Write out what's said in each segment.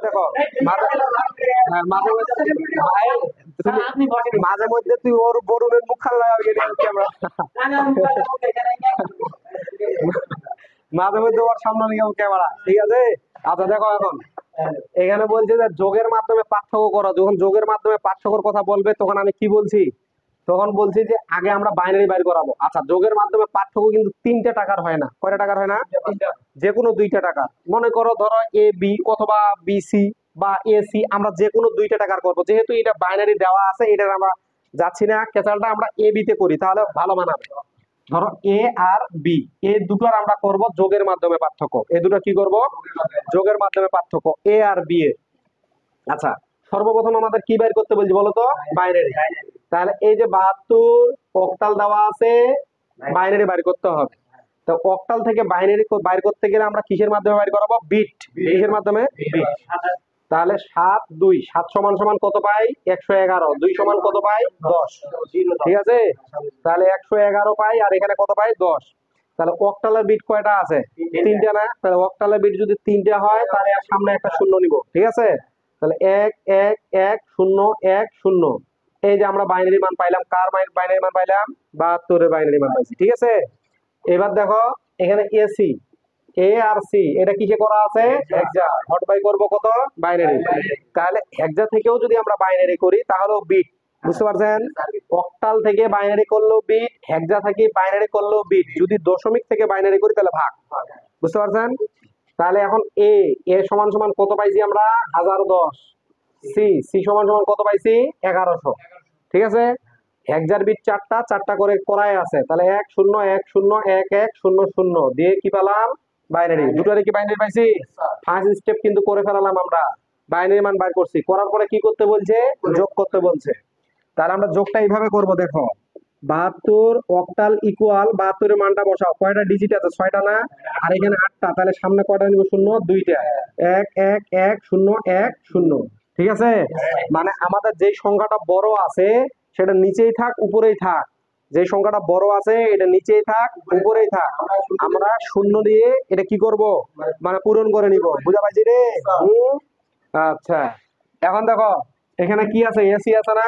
দেখো মাঝে মধ্যে তুই ওর বরুণের মুখ খান লাগাবি ক্যামেরা, মাঝে মধ্যে ওর সামনে নিয়ে ক্যামেরা, ঠিক আছে? আচ্ছা দেখো এখন এখানে বলছে যে যোগের মাধ্যমে পার্থক্য করো। যখন যোগের মাধ্যমে পার্থক্যর কথা বলবে তখন আমি কি বলছি? তখন বলছি যে আগে আমরা বাইনারি বাইর করাবো। আচ্ছা যোগের মাধ্যমে পার্থক্য কিন্তু 3টা টাকার হয় না। কয়টা টাকার হয় না? যে কোনো 2টা টাকা। মনে করো ধরো এ বি অথবা বিসি বা এসি, আমরা যে কোনো 2টা টাকার করবো। যেহেতু এটা বাইনারি দেওয়া আছে, এটা আমরা যাচ্ছি না ক্যাচালটা আমরা এ বি তে করি, তাহলে ভালো মানাবে। ধরো এ আর বি, এই দুটোর আমরা করব যোগের মাধ্যমে পার্থক্য। এই দুটো কি করব? যোগের মাধ্যমে পার্থক্য এ আর বি এর। আচ্ছা সর্বপ্রথম আমাদের কি বাইর করতে বলছি বলতো? বাইনারি। তাহলে এই যে 72 অক্টাল দেওয়া আছে, বাইনারি বাইর করতে হবে। তো অক্টাল থেকে বাইনারি বাইর করতে গেলে আমরা কিসের মাধ্যমে বাইর করাবো? বিট। কিসের মাধ্যমে? বিট। তাহলে 7 2 7 সমান সমান কত পাই? 111। 2 সমান কত পাই? 10। ঠিক আছে, তাহলে 111 পাই, আর এখানে কত পাই? 10। তাহলে অক্টালের বিট কয়টা আছে? 3টা না? তাহলে অক্টালের বিট যদি 3টা হয় তাহলে আর সামনে একটা শূন্য নিব, ঠিক আছে? তাহলে 1 1 1 0 1 0। এই যে আমরা বাইনারি মান পাইলাম। কার বাইনারি মান পাইলাম? 72 এর বাইনারি মান পাইছি, ঠিক আছে? এবার দেখো এখানে এসি, এ আর সি, এটা কিসে করা আছে? হেক্সা। হট বাই করব কত? বাইনারি। তাহলে হেক্সা থেকেও যদি আমরা বাইনারি করি তাহলেও বিট। বুঝতে পারছেন? অক্টাল থেকে বাইনারি করলেও বিট, হেক্সা থেকে বাইনারি করলেও বিট। যদি দশমিক থেকে বাইনারি করি তাহলে ভাগ। বুঝতে পারছেন? তাহলে এখন এ এ সমান সমান কত পাইছি আমরা? 1010। সি সি সমান সমান কত পাইছি? 1100। ঠিক আছে, হেক্সার বিট 4টা করে করাই আছে। তাহলে 1 0 1 0 1 1 0 0 দিয়ে কি পেলাম? বাইনারি। দুটোরে কি বাইনারি পাইছি? ফার্স্ট স্টেপ কিন্তু করে ফেলালাম আমরা, বাইনারি মান বাইর করছি। করার পরে কি করতে বলছে? যোগ করতে বলছে। তাহলে আমরা যোগটা এইভাবে করব, দেখো 72 অক্টাল ইকুয়াল 72 এর মানটা বসাও। কয়টা ডিজিট আছে? 6টা না? আর এখানে 8টা, তাহলে সামনে কয়টা নিব? শূন্য। 2টা। 1 1 1 0 1 0। ঠিক আছে, মানে আমাদের যে সংখ্যাটা বড় আছে সেটা নিচেই থাক উপরেই থাক, যে সংখ্যাটা বড় আছে এটা নিচেই থাক উপরেই থাক, আমরা শূন্য দিয়ে এটা কি করব? মানে পূরণ করে নিব। বুঝা পাইছি রে? আচ্ছা এখন দেখো এখানে কি আছে? এসি আছে না?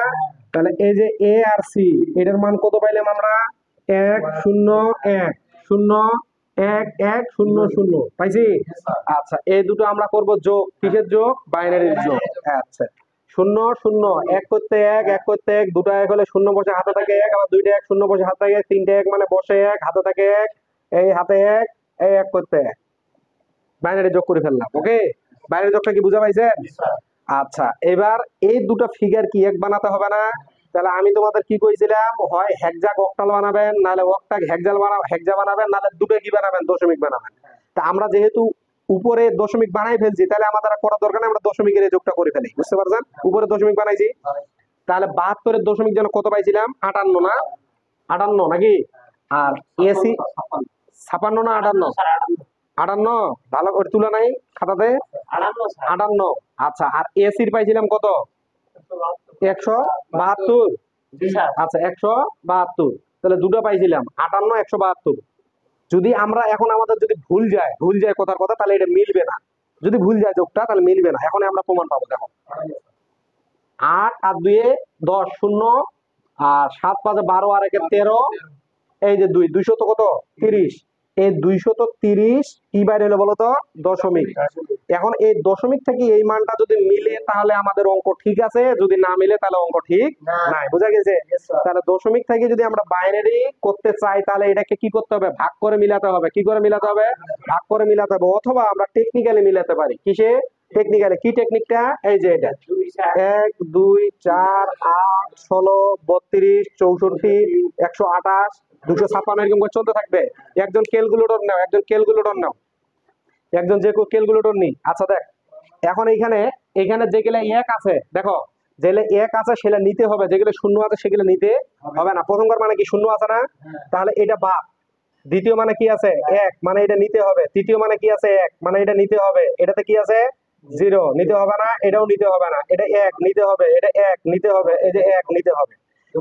তাহলে এই যে এ আর সি, এটার মান কত পাইলাম আমরা? 1 0 1 0 1 1 0 0 পাইছি। আচ্ছা এই দুটো আমরা করব যোগ। কিসের যোগ? বাইনারির যোগ। আচ্ছা 0 0 1 করতে 1 1 করতে 1, দুটো 1 হলে শূন্য বসে হাতে থাকে 1, আবার 2টা 1 শূন্য বসে হাতে থাকে 1, 3টে 1 মানে বসে 1 হাতে থাকে 1, এই হাতে 1, এই 1 করতে 1, বাইনারি যোগ করে ফেললাম। ওকে, বাইনারি যোগটা কি বুঝা পাইছেন? আচ্ছা এবার এই দুটো ফিগার কি এক বানাতে হবে না? তাহলে আমি তোমাদের কি কইছিলাম, হয় হেক্সা অক্টাল বানাবেন, নাহলে অক্টাল হেক্সা বানাবেন, নাহলে দুটো কি বানাবেন? দশমিক বানাবেন। তা আমরা যেহেতু উপরে দশমিক বানাই ফেলছি, তাহলে আমাদের করা দরকার নেই, আমরা দশমিকের যোগটা করে ফেলি। বুঝতে পারছেন? উপরে দশমিক বানাইছি, তাহলে 72 এর দশমিক যেন কত পাইছিলাম? 58 না? 58 নাকি? আর এসি 56 না 58? 58। ভালো করে তুলা নাই খাতাতে? 58। আচ্ছা আর এসির পাইছিলাম কত? 172। আচ্ছা 172, তাহলে দুটো পাইছিলাম 58 172। যদি আমরা এখন আমাদের যদি ভুল যায় কথার কথা, তাহলে এটা মিলবে না। যদি ভুল যায় যোগটা তাহলে মিলবে না। এখন আমরা প্রমাণ পাবো। দেখো 8 আর 2 10 0, আর 7 5 12 আর 1 13, এই যে 2 200 তো কত? 30। এই 230 কি বাইরে হলো বলো তো? দশমিক। এখন এই দশমিক থেকে এই মানটা যদি মিলে তাহলে আমাদের অঙ্ক ঠিক আছে, যদি না মিলে তাহলে অঙ্ক ঠিক নাই। বুঝা গেছে? তাহলে দশমিক থেকে যদি আমরা বাইনারি করতে চাই তাহলে এটাকে কি করতে হবে? ভাগ করে মিলাতে হবে। কি করে মিলাতে হবে? ভাগ করে মিলাতে হবে। অথবা আমরা টেকনিক্যালি মিলাতে পারি। কিসে? টেকনিক্যালি। কি টেকনিকটা? এই যে এটা 1 2 4 8 16 32 64 128 256 এরকম করে চলতে থাকবে। একজন ক্যালকুলেটর নাও, একজন ক্যালকুলেটর নাও, একজন যে ক্যালকুলেটর নি। আচ্ছা দেখ এখন এখানে যেগুলো 1 আছে, দেখো যেগুলো 1 আছে সেগুলো নিতে হবে, যেগুলো শূন্য আছে সেগুলো নিতে হবে না। প্রথমবার মানে কি? শূন্য আছে না? তাহলে এটা বাদ। দ্বিতীয় মানে কি আছে? 1, মানে এটা নিতে হবে। তৃতীয় মানে কি আছে? 1, মানে এটা নিতে হবে। এটাতে কি আছে? 0, নিতে হবে না। এটাও নিতে হবে না। এটা 1 নিতে হবে, এটা 1 নিতে হবে, এই যে 1 নিতে হবে।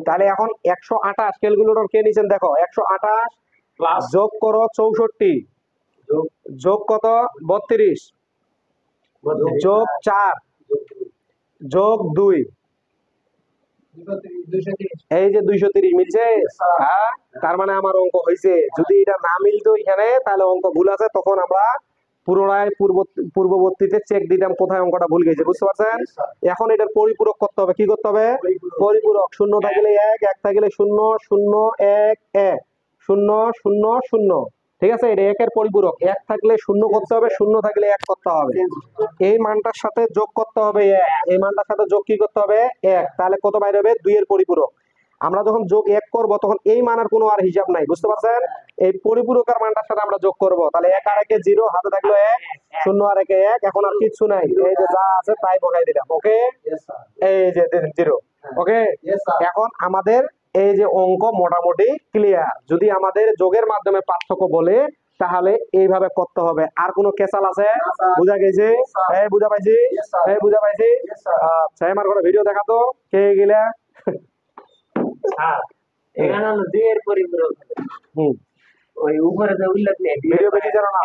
তাহলে এখন 128 ক্যালকুলেটর কে নিছেন? দেখো 128 যোগ করো 64, যোগ কত? 32, যোগ 4 যোগ 2, এই যে 230 মিলছে। হ্যাঁ, তার মানে আমার অঙ্ক হয়েছে। যদি এটা না মিলতো এখানে তাহলে অঙ্ক ভুল আছে, তখন আমরা পুনরায় পূর্ববর্তীতে চেক দিতাম কোথায় অঙ্কটা ভুল গেছে, বুঝতে পারছেন? এখন এটার পরিপূরক করতে হবে। কি করতে হবে? পরিপূরক। 0 থাকলে 1, 1 থাকলে 0, 0 1 1, 0 0 0, ঠিক আছে? এটা 1 এর পরিপূরক। 1 থাকলে 0 করতে হবে, 0 থাকলে 1 করতে হবে। এই মানটার সাথে যোগ করতে হবে 1, এই মানটার সাথে যোগ কি করতে হবে? 1, তাহলে কত বাইরে হবে? 2 এর পরিপূরক। আমরা যখন যোগ 1 করব তখন এই মানের কোনো আর হিসাব নাই, বুঝতে পারছেন? এই পরিপূরকের মানটার সাথে আমরা যোগ করব, তাহলে 1 আর 1 0, হাতে থাকলো 1, 0 আর 1 1, এখন আর কিছু নাই, এই যে যা আছে তাই বসাই দিলাম। ওকে, এই যে 0। ওকে, এখন আমাদের এই যে অঙ্ক মোটামুটি ক্লিয়ার। যদি আমাদের যোগের মাধ্যমে পার্থক্য বলে তাহলে এইভাবে করতে হবে। আর কোনো কেসাল আছে? বুঝা গেছে? এই বুঝা পাইছি? এই বুঝা পাইছি? আচ্ছা, আমার কোনো ভিডিও দেখাতো কে গেলে। এখানে হলো 2 এর পরিপূরক। হুম, ওই উপরে যে উল্লেখ নেই ভিডিও বেশি জানো না,